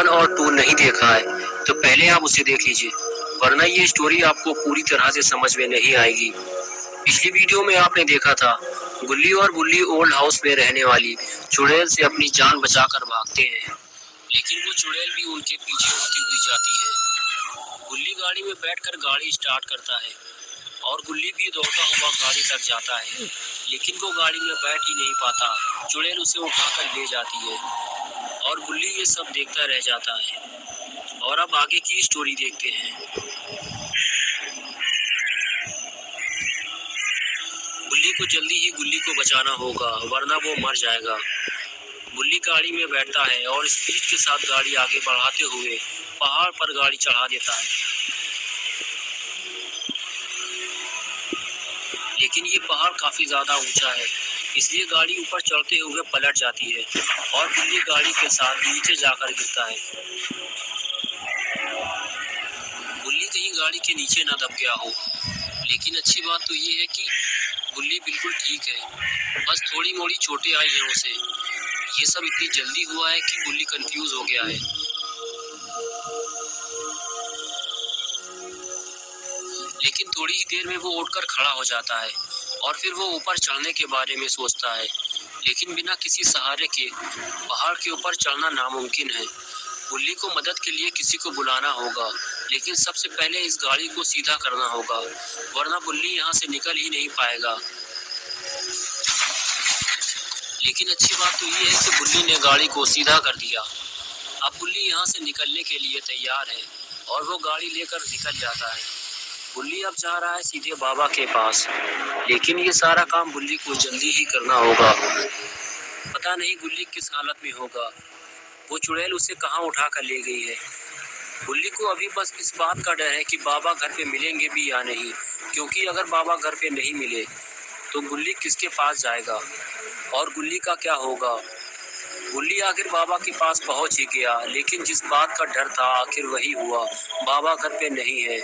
1 और 2 नहीं देखा है तो पहले आप उसे देख लीजिए, वरना ये स्टोरी आपको पूरी तरह से समझ में नहीं आएगी। पिछली वीडियो में आपने देखा था गुल्ली और बुल्ली ओल्ड हाउस में रहने वाली चुड़ैल से अपनी जान बचाकर भागते हैं, लेकिन वो चुड़ैल भी उनके पीछे उड़ती हुई जाती है। गुल्ली गाड़ी में बैठकर गाड़ी स्टार्ट करता है और गुल्ली भी दौड़ता हुआ गाड़ी तक जाता है, लेकिन वो गाड़ी में बैठ ही नहीं पाता। चुड़ैल उसे उठाकर ले जाती है और गुल्ली ये सब देखता रह जाता है। और अब आगे की स्टोरी देखते हैं। गुल्ली को जल्दी ही गुल्ली को बचाना होगा, वरना वो मर जाएगा। गुल्ली गाड़ी में बैठता है और स्पीड के साथ गाड़ी आगे बढ़ाते हुए पहाड़ पर गाड़ी चढ़ा देता है, लेकिन ये पहाड़ काफी ज्यादा ऊंचा है, इसलिए गाड़ी ऊपर चढ़ते हुए पलट जाती है और गुल्ली गाड़ी के साथ नीचे जाकर गिरता है। गुल्ली कहीं गाड़ी के नीचे न दब गया हो, लेकिन अच्छी बात तो ये है कि गुल्ली बिल्कुल ठीक है, बस थोड़ी मोड़ी चोटें आई हैं उसे। ये सब इतनी जल्दी हुआ है कि गुल्ली कंफ्यूज हो गया है। लेकिन थोड़ी ही देर में वो उठकर खड़ा हो जाता है और फिर वो ऊपर चढ़ने के बारे में सोचता है, लेकिन बिना किसी सहारे के पहाड़ के ऊपर चढ़ना नामुमकिन है। गुल्ली को मदद के लिए किसी को बुलाना होगा, लेकिन सबसे पहले इस गाड़ी को सीधा करना होगा, वरना गुल्ली यहाँ से निकल ही नहीं पाएगा। लेकिन अच्छी बात तो ये है कि गुल्ली ने गाड़ी को सीधा कर दिया। अब गुल्ली यहाँ से निकलने के लिए तैयार है और वो गाड़ी लेकर निकल जाता है। गुल्ली अब जा रहा है सीधे बाबा के पास, लेकिन ये सारा काम गुल्ली को जल्दी ही करना होगा। पता नहीं गुल्ली किस हालत में होगा, वो चुड़ैल उसे कहाँ उठा कर ले गई है। गुल्ली को अभी बस इस बात का डर है कि बाबा घर पे मिलेंगे भी या नहीं, क्योंकि अगर बाबा घर पे नहीं मिले तो गुल्ली किसके पास जाएगा और गुल्ली का क्या होगा। गुल्ली आखिर बाबा के पास पहुंच ही गया, लेकिन जिस बात का डर था आखिर वही हुआ, बाबा घर पे नहीं है।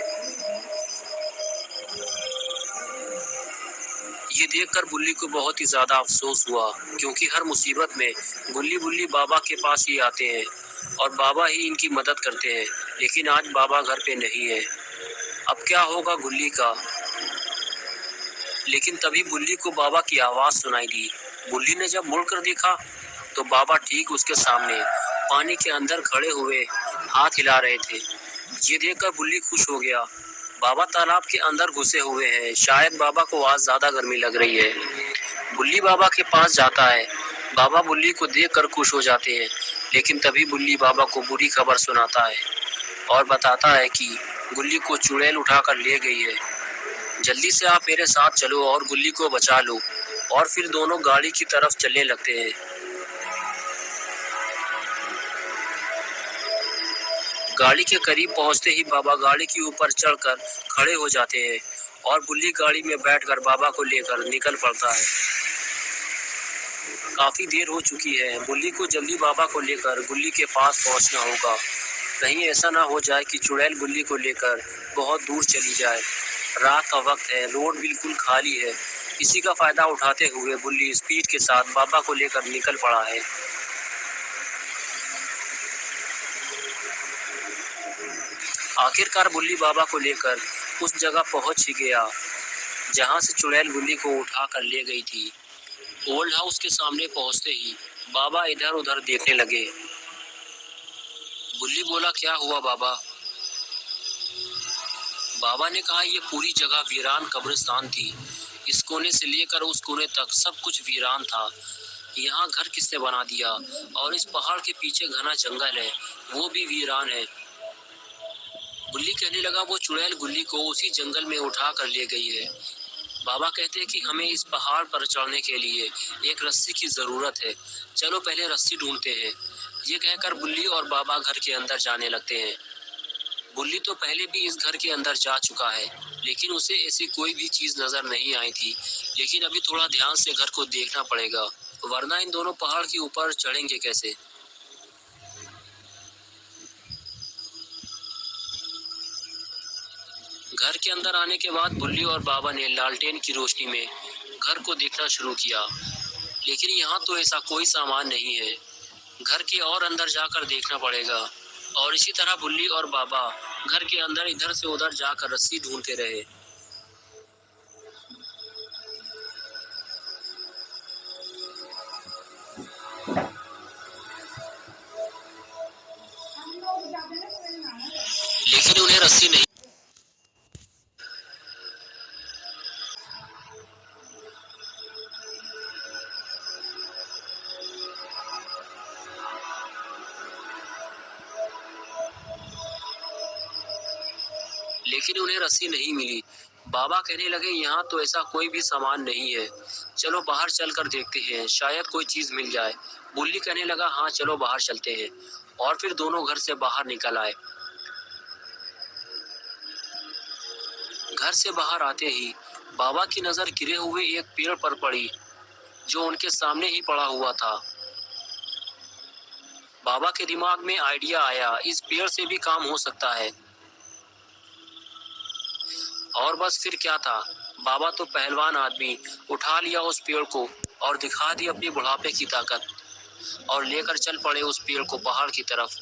ये देखकर गुल्ली को बहुत ही ज्यादा अफसोस हुआ, क्योंकि हर मुसीबत में गुल्ली बुल्ली बाबा के पास ही आते हैं और बाबा ही इनकी मदद करते हैं, लेकिन आज बाबा घर पे नहीं है। अब क्या होगा गुल्ली का। लेकिन तभी गुल्ली को बाबा की आवाज सुनाई दी। गुल्ली ने जब मुड़कर देखा तो बाबा ठीक उसके सामने पानी के अंदर खड़े हुए हाथ हिला रहे थे। ये देखकर गुल्ली खुश हो गया। बाबा तालाब के अंदर घुसे हुए हैं, शायद बाबा को आज ज्यादा गर्मी लग रही है। गुल्ली बाबा के पास जाता है। बाबा गुल्ली को देखकर खुश हो जाते हैं, लेकिन तभी गुल्ली बाबा को बुरी खबर सुनाता है और बताता है कि गुल्ली को चुड़ैल उठाकर ले गई है। जल्दी से आप मेरे साथ चलो और गुल्ली को बचा लो। और फिर दोनों गाड़ी की तरफ चलने लगते हैं। गाड़ी के करीब पहुंचते ही बाबा गाड़ी के ऊपर चढ़कर खड़े हो जाते हैं और गुल्ली गाड़ी में बैठकर बाबा को लेकर निकल पड़ता है। काफी देर हो चुकी है, गुल्ली को जल्दी बाबा को लेकर गुल्ली के पास पहुंचना होगा। कहीं ऐसा ना हो जाए कि चुड़ैल गुल्ली को लेकर बहुत दूर चली जाए। रात का वक्त है, रोड बिल्कुल खाली है। इसी का फायदा उठाते हुए गुल्ली स्पीड के साथ बाबा को लेकर निकल पड़ा है। आखिरकार गुल्ली बाबा को लेकर उस जगह पहुंच ही गया जहां से चुड़ैल गुल्ली को उठा कर ले गई थी। ओल्ड हाउस के सामने पहुंचते ही बाबा इधर उधर देखने लगे। गुल्ली बोला, क्या हुआ बाबा। बाबा ने कहा, ये पूरी जगह वीरान कब्रिस्तान थी। इस कोने से लेकर उस कोने तक सब कुछ वीरान था। यहाँ घर किसने बना दिया, और इस पहाड़ के पीछे घना जंगल है, वो भी वीरान है। गुल्ली कहने लगा, वो चुड़ैल गुल्ली को उसी जंगल में उठा कर ले गई है। बाबा कहते हैं कि हमें इस पहाड़ पर चढ़ने के लिए एक रस्सी की जरूरत है, चलो पहले रस्सी ढूंढते हैं। ये कहकर गुल्ली और बाबा घर के अंदर जाने लगते हैं। गुल्ली तो पहले भी इस घर के अंदर जा चुका है, लेकिन उसे ऐसी कोई भी चीज नजर नहीं आई थी। लेकिन अभी थोड़ा ध्यान से घर को देखना पड़ेगा, वरना इन दोनों पहाड़ के ऊपर चढ़ेंगे कैसे। घर के अंदर आने के बाद गुल्ली और बाबा ने लालटेन की रोशनी में घर को देखना शुरू किया, लेकिन यहाँ तो ऐसा कोई सामान नहीं है। घर के और अंदर जाकर देखना पड़ेगा। और इसी तरह बुल्ली और बाबा घर के अंदर इधर से उधर जाकर रस्सी ढूंढते रहे। लेकिन उन्हें रस्सी नहीं लेकिन उन्हें रस्सी नहीं मिली। बाबा कहने लगे, यहाँ तो ऐसा कोई भी सामान नहीं है, चलो बाहर चल कर देखते हैं, शायद कोई चीज मिल जाए। बुल्ली कहने लगा, हाँ चलो बाहर चलते हैं। और फिर दोनों घर से बाहर निकल आए। घर से बाहर आते ही बाबा की नजर गिरे हुए एक पेड़ पर पड़ी, जो उनके सामने ही पड़ा हुआ था। बाबा के दिमाग में आइडिया आया, इस पेड़ से भी काम हो सकता है। और बस फिर क्या था, बाबा तो पहलवान आदमी, उठा लिया उस पेड़ को और दिखा दी अपनी बुढ़ापे की ताकत, और लेकर चल पड़े उस पेड़ को पहाड़ की तरफ।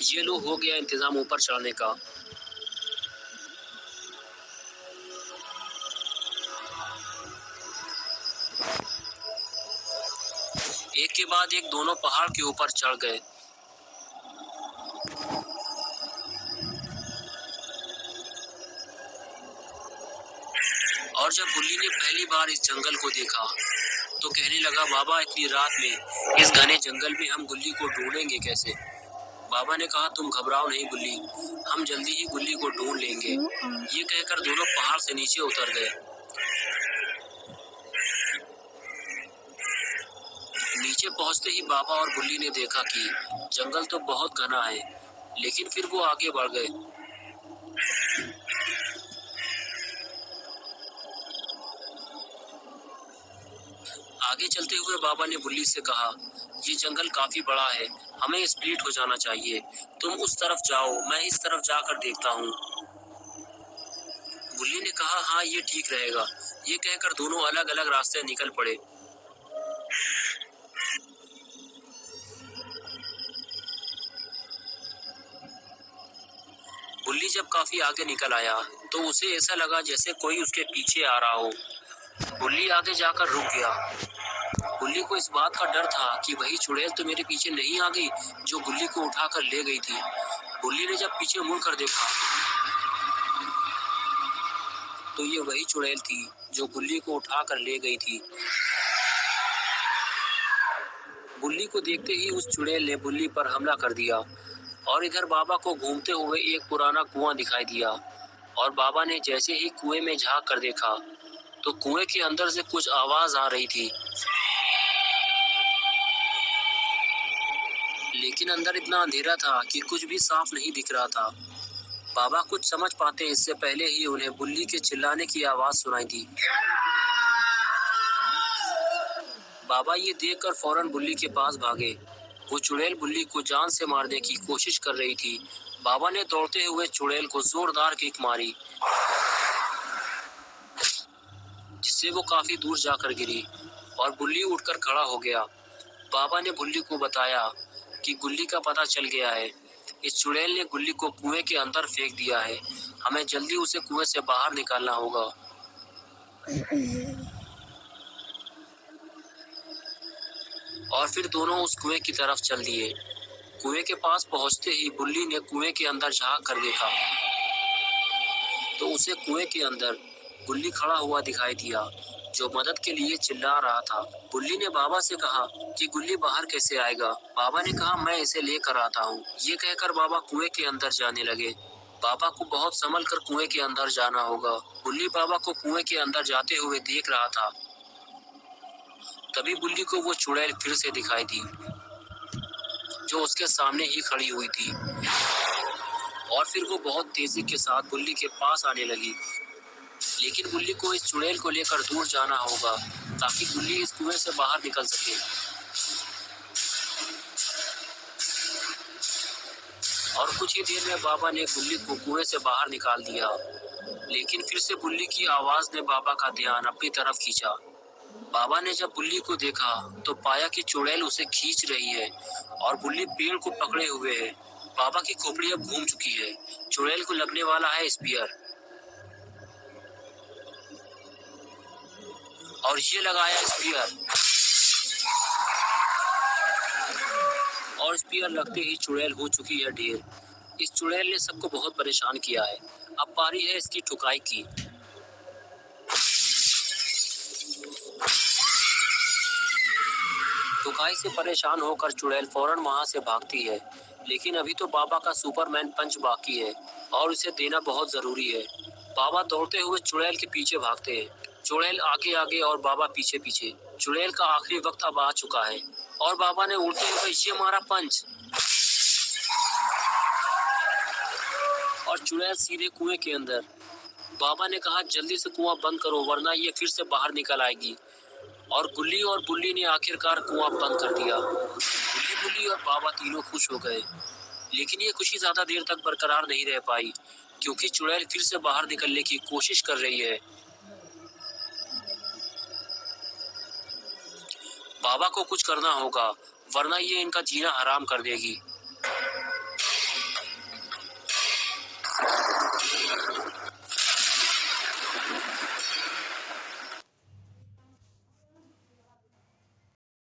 ये लो, हो गया इंतजाम ऊपर चढ़ने का। एक के बाद एक दोनों पहाड़ के ऊपर चढ़ गए। और जब बुल्ली ने पहली बार इस जंगल को देखा तो कहने लगा, बाबा इतनी रात में इस घने जंगल में हम गुल्ली को ढूंढेंगे कैसे? बाबा ने कहा, तुम घबराओ नहीं बुल्ली, हम जल्दी ही गुल्ली को ढूंढ लेंगे। ये कहकर दोनों पहाड़ से नीचे उतर गए। नीचे पहुंचते ही बाबा और बुल्ली ने देखा कि जंगल तो बहुत घना है, लेकिन फिर वो आगे बढ़ गए। आगे चलते हुए बाबा ने बुल्ली से कहा, ये जंगल काफी बड़ा है, हमें स्प्लिट हो जाना चाहिए। तुम उस तरफ जाओ, मैं इस तरफ जाकर देखता हूँ। बुल्ली ने कहा, हाँ ये ठीक रहेगा। ये कहकर दोनों अलग अलग रास्ते निकल पड़े। बुल्ली जब काफी आगे निकल आया तो उसे ऐसा लगा जैसे कोई उसके पीछे आ रहा हो। बुल्ली आगे जाकर रुक गया। बुल्ली को इस बात का डर था कि वही चुड़ैल तो मेरे पीछे नहीं आ गई जो गुल्ली को उठाकर ले गई थी। बुल्ली ने जब पीछे मुड़कर देखा तो ये वही चुड़ैल थी जो गुल्ली को उठाकर ले गई थी। बुल्ली को देखते ही उस चुड़ैल ने बुल्ली पर हमला कर दिया और इधर बाबा को घूमते हुए एक पुराना कुआं दिखाई दिया। और बाबा ने जैसे ही कुएं में झांक कर देखा तो कुएं के अंदर से कुछ आवाज आ रही थी, लेकिन अंदर इतना अंधेरा था कि कुछ भी साफ नहीं दिख रहा था। बाबा कुछ समझ पाते इससे पहले ही उन्हें बुल्ली के चिल्लाने की आवाज सुनाई दी। बाबा ये देखकर फौरन बुल्ली के पास भागे। वो चुड़ैल बुल्ली को जान से मारने की कोशिश कर रही थी। बाबा ने दौड़ते हुए चुड़ैल को जोरदार किक मारी, जिससे वो काफी दूर जाकर गिरी और बुल्ली उठकर खड़ा हो गया। बाबा ने बुल्ली को बताया कि गुल्ली का पता चल गया है। इस चुड़ैल ने गुल्ली को कुएं के अंदर फेंक दिया है, हमें जल्दी उसे कुएं से बाहर निकालना होगा। और फिर दोनों उस कुएं की तरफ चल दिए। कुएं के पास पहुंचते ही बुल्ली ने कुएं के अंदर झांक कर देखा तो उसे कुएं के अंदर गुल्ली खड़ा हुआ दिखाई दिया, जो मदद के लिए चिल्ला रहा था। बुल्ली ने बाबा से कहा कि गुल्ली बाहर कैसे आएगा? बाबा ने कहा, मैं इसे लेकर आता हूँ। ये कहकर बाबा कुएं के अंदर जाने लगे। बाबा को बहुत संभल कर कुएं के अंदर जाना होगा। बुल्ली बाबा को कुएं के अंदर जाते हुए देख रहा था। तभी बुल्ली को वो चुड़ैल फिर से दिखाई दी, जो उसके सामने ही खड़ी हुई थी। और फिर वो बहुत तेजी के साथ बुल्ली के पास आने लगी। लेकिन बुल्ली को इस चुड़ैल को लेकर दूर जाना होगा ताकि बुल्ली इस कुएं से बाहर निकल सके। और कुछ ही देर में बाबा ने बुल्ली को कुएं से बाहर निकाल दिया। लेकिन फिर से बुल्ली की आवाज ने बाबा का ध्यान अपनी तरफ खींचा। बाबा ने जब बुल्ली को देखा तो पाया कि चुड़ैल उसे खींच रही है और बुल्ली पेड़ को पकड़े हुए है। बाबा की खोपड़ी अब घूम चुकी है। चुड़ैल को लगने वाला है स्पीयर और ये लगाया स्पीयर और स्पीयर लगते ही चुड़ैल हो चुकी है ढेर। इस चुड़ैल ने सबको बहुत परेशान किया है। अब बारी है इसकी ठुकाई की। ठुकाई से परेशान होकर चुड़ैल फौरन वहां से भागती है, लेकिन अभी तो बाबा का सुपरमैन पंच बाकी है और उसे देना बहुत जरूरी है। बाबा दौड़ते हुए चुड़ैल के पीछे भागते हैं। चुड़ैल आगे आगे और बाबा पीछे पीछे। चुड़ैल का आखिरी वक्त अब आ चुका है और बाबा ने उड़ते हुए ये मारा पंच और चुड़ैल सीधे कुएं के अंदर। बाबा ने कहा जल्दी से कुआं बंद करो वरना ये फिर से बाहर निकल आएगी। और गुल्ली और बुल्ली ने आखिरकार कुआं बंद कर दिया। गुल्ली बुल्ली और बाबा तीनों खुश हो गए, लेकिन ये खुशी ज्यादा देर तक बरकरार नहीं रह पाई क्योंकि चुड़ैल फिर से बाहर निकलने की कोशिश कर रही है। बाबा को कुछ करना होगा वरना ये इनका जीना हराम कर देगी।